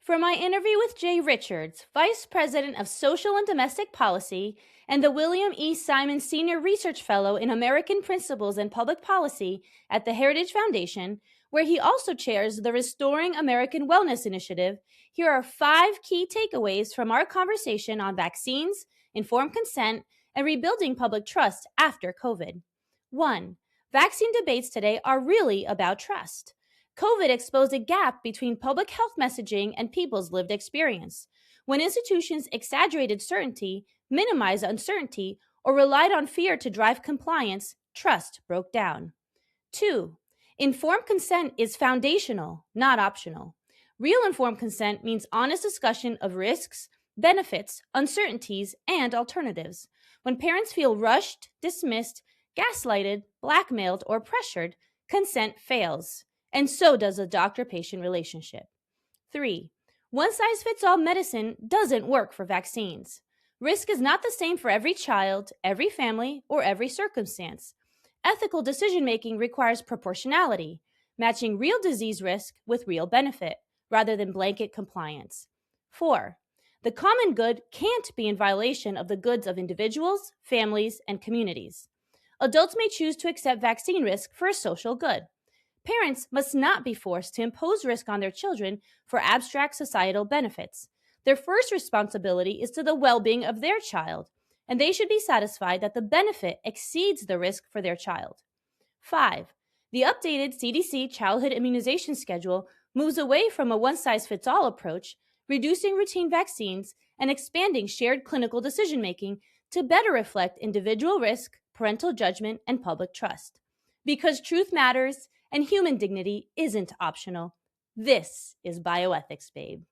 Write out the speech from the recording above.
For my interview with Jay Richards, Vice President of Social and Domestic Policy and the William E. Simon Senior Research Fellow in American Principles and Public Policy at the Heritage Foundation, where he also chairs the Restoring American Wellness Initiative, here are 5 key takeaways from our conversation on vaccines, informed consent, and rebuilding public trust after COVID. 1. Vaccine debates today are really about trust. COVID exposed a gap between public health messaging and people's lived experience. When institutions exaggerated certainty, minimized uncertainty, or relied on fear to drive compliance, trust broke down. 2. Informed consent is foundational, not optional. Real informed consent means honest discussion of risks, benefits, uncertainties, and alternatives. When parents feel rushed, dismissed, gaslighted, blackmailed, or pressured, consent fails. And so does the doctor-patient relationship. 3. One-size-fits-all medicine doesn't work for vaccines. Risk is not the same for every child, every family, or every circumstance. Ethical decision-making requires proportionality, matching real disease risk with real benefit, rather than blanket compliance. 4. The common good can't be in violation of the goods of individuals, families, and communities. Adults may choose to accept vaccine risk for a social good. Parents must not be forced to impose risk on their children for abstract societal benefits. Their first responsibility is to the well-being of their child, and they should be satisfied that the benefit exceeds the risk for their child. 5. The updated CDC childhood immunization schedule moves away from a one-size-fits-all approach, reducing routine vaccines and expanding shared clinical decision-making to better reflect individual risk, parental judgment, and public trust. Because truth matters and human dignity isn't optional. This is bioethics, babe.